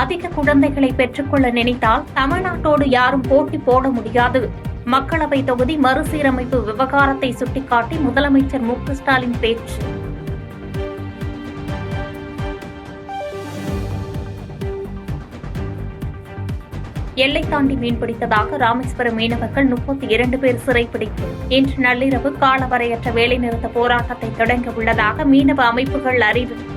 அதிக குழந்தைகளை பெற்றுக்கொள்ள நினைத்தால் தமிழ்நாட்டோடு யாரும் போட்டி போட முடியாது. மக்களவை தொகுதி மறுசீரமைப்பு விவகாரத்தை சுட்டிக்காட்டி முதலமைச்சர் மு.க.ஸ்டாலின் பேச்சு. எல்லை தாண்டி மீன்பிடித்ததாக ராமேஸ்வரம் மீனவர்கள் 32 பேர் சிறைப்பிடிப்பு. இன்று நள்ளிரவு காலவரையற்ற வேலைநிறுத்த போராட்டத்தை தொடங்க உள்ளதாக மீனவ அமைப்புகள் அறிவிப்பு.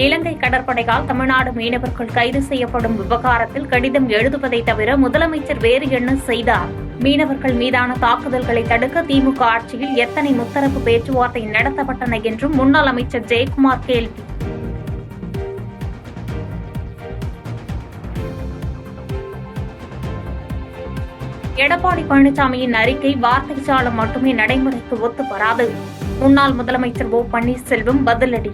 இலங்கை கடற்படையால் தமிழ்நாடு மீனவர்கள் கைது செய்யப்படும் விவகாரத்தில் கடிதம் எழுதுவதை தவிர முதலமைச்சர் வேறு என்ன செய்தார்? மீனவர்கள் மீதான தாக்குதல்களை தடுக்க திமுக ஆட்சியில் எத்தனை முத்தரப்பு பேச்சுவார்த்தை நடத்தப்பட்டன என்றும் முன்னாள் அமைச்சர் ஜெயக்குமார் கேள்வி. எடப்பாடி பழனிசாமியின் அறிக்கை வார்த்தை சாலம் மட்டுமே நடைமுறைக்கு ஒத்து வராது. முன்னாள் முதலமைச்சர் ஓ பன்னீர்செல்வம் பதிலடி.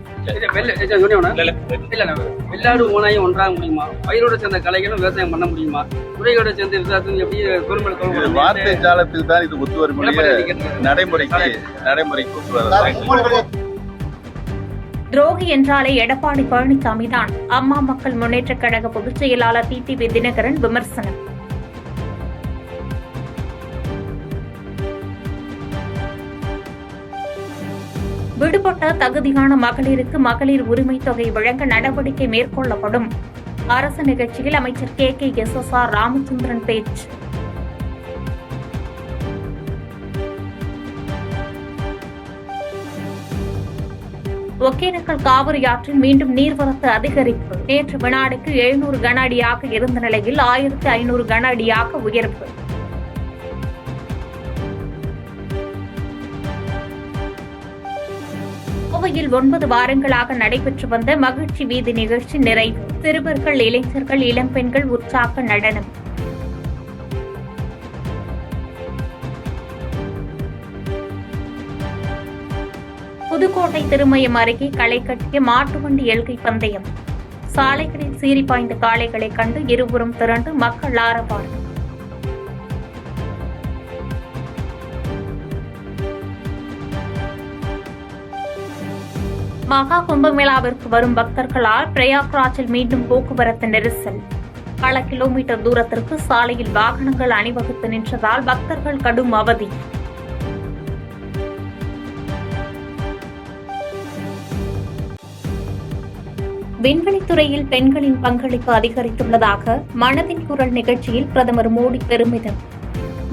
வெள்ளாடு ஓனாயும் ஒன்றாக முடியுமா? பயிரோடு சேர்ந்த கலைகளும் விவசாயம் பண்ண முடியுமா? துறையோடு சேர்ந்த விவசாயத்தையும் எப்படி வார்த்தை ஜாலத்துக்கு தான் இது ஒத்து வரும், நடைமுறைக்கு ஒத்து வராது. துரோகி என்றாலே எடப்பாடி பழனிசாமி தான். அம்மா மக்கள் முன்னேற்றக் கழக பொதுச் செயலாளர் டிடிவி தினகரன் விமர்சனம். விடுபட்ட தகுதியான மகளிருக்கு மகளிர் உரிமை தொகை வழங்க நடவடிக்கை மேற்கொள்ளப்படும். அரசு நிகழ்ச்சியில் அமைச்சர் KKSSR ராமச்சந்திரன் பேச்சு. ஒகேனக்கல் காவிரி ஆற்றில் மீண்டும் நீர்வரத்து அதிகரிப்பு. நேற்று வினாடிக்கு 700 கன அடியாக இருந்த நிலையில் 1500 கன அடியாக உயர்வு. கோவையில் 9 வாரங்களாக நடைபெற்று வந்த மகிழ்ச்சி வீதி நிகழ்ச்சி நிறைவு. சிறுவர்கள், இளைஞர்கள், இளம்பெண்கள் உற்சாக நடனம். புதுக்கோட்டை திருமயம் அருகே களை கட்டிய மாட்டுவண்டி எல்கை பந்தயம். சாலைகளில் சீறி பாய்ந்த காளைகளை கண்டு இருபுறம் திரண்டு மக்கள் ஆரவாரம். மகா கும்பமேளாவிற்கு வரும் பக்தர்களால் பிரயாக்ராஜில் மீண்டும் போக்குவரத்து நெரிசல். பல கிலோமீட்டர் தூரத்திற்கு சாலையில் வாகனங்கள் அணிவகுத்து நின்றதால் பக்தர்கள் கடும் அவதி. விண்வெளித்துறையில் பெண்களின் பங்களிப்பு அதிகரித்துள்ளதாக மனதின் குரல் நிகழ்ச்சியில் பிரதமர் மோடி பெருமிதம்.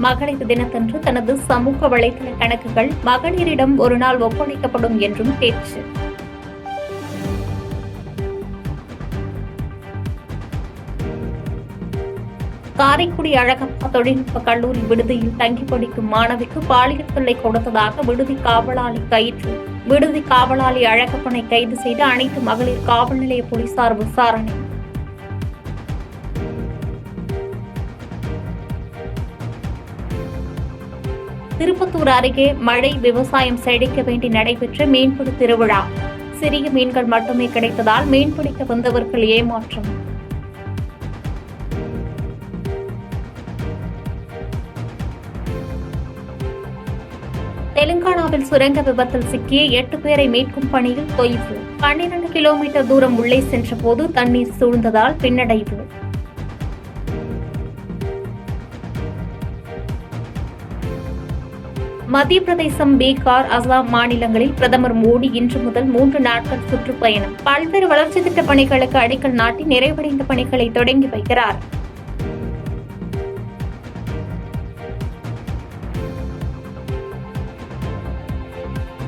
மகளிர் தினத்தன்று தனது சமூக வலைதள கணக்குகள் மகளிரிடம் ஒருநாள் ஒப்படைக்கப்படும் என்றும் பேச்சு. காரைக்குடி அழகப்பா தொழில்நுட்ப கல்லூரி விடுதியில் தங்கி படிக்கும் மாணவிக்கு பாலியல் தொல்லை கொடுத்ததாக விடுதி காவலாளி கைது. விடுதி காவலாளி அழகப்பனை கைது செய்து அனைத்து மகளிர் காவல் நிலைய போலீசார் விசாரணை. திருப்பத்தூர் அருகே மழை விவசாயம் செழிக்க வேண்டி நடைபெற்ற மீன்பிடி திருவிழா. சிறிய மீன்கள் மட்டுமே கிடைத்ததால் மீன்பிடிக்க வந்தவர்கள் ஏமாற்றம். தெலுங்கானாவில் சுரங்க விபத்தில் சிக்கிய 8 பேரை மீட்கும் பணியில் தொய்வு. 12 கிலோமீட்டர் தூரம் உள்ளே சென்றபோது தண்ணீர் சூழ்ந்ததால் பின்னடைவு. மத்திய பிரதேசம், பீகார், அசாம் மாநிலங்களில் பிரதமர் மோடி இன்று முதல் 3 நாட்கள் சுற்றுப்பயணம். பல்வேறு வளர்ச்சி திட்ட பணிகளுக்கு அடிக்கல் நாட்டி நிறைவடைந்த பணிகளை தொடங்கி வைக்கிறார்.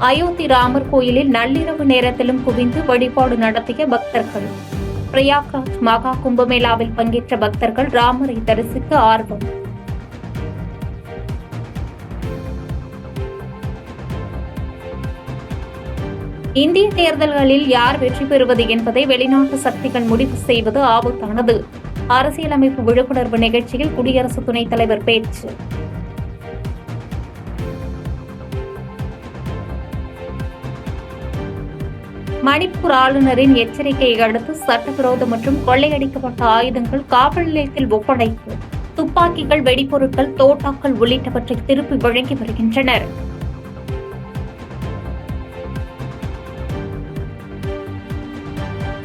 அயோத்தி ராமர் கோயிலில் நள்ளிரவு நேரத்திலும் குவிந்து வழிபாடு நடத்திய பக்தர்கள். பிரயாக்ராஜ் மகா கும்பமேளாவில் பங்கேற்ற பக்தர்கள் ராமரை தரிசிக்க ஆர்வம். இந்திய தேர்தல்களில் யார் வெற்றி பெறுவது என்பதை வெளிநாட்டு சக்திகள் முடிவு செய்வது ஆபத்தானது. அரசியலமைப்பு விழிப்புணர்வு நிகழ்ச்சியில் குடியரசு துணைத் தலைவர் பேச்சு. மணிப்பூர் ஆளுநரின் எச்சரிக்கையை அடுத்து சட்டவிரோத மற்றும் கொள்ளையடிக்கப்பட்ட ஆயுதங்கள் காவல் நிலையத்தில் ஒப்படைப்பு. துப்பாக்கிகள், வெடிபொருட்கள், தோட்டாக்கள் உள்ளிட்டவற்றை திருப்பி வழங்கி வருகின்றனர்.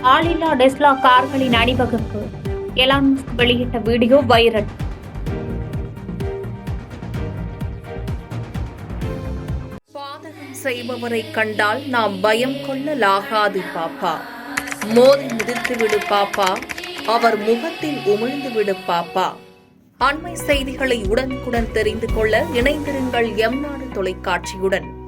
ஆளில்லா டெஸ்லா கார்களின் அணிவகுப்பு எலான் மஸ்க் வெளியிட்ட வீடியோ வைரல். பாதகம் செய்பவரை கண்டால் நாம் பயம் கொள்ளலாகாது பாப்பா. மோதி மிதித்து விடு பாப்பா, அவர் முகத்தில் உமிழ்ந்து விடு பாப்பா. அண்மை செய்திகளை உடனுக்குடன் தெரிந்து கொள்ள இணைந்திருங்கள் எம் நாடு தொலைக்காட்சியுடன்.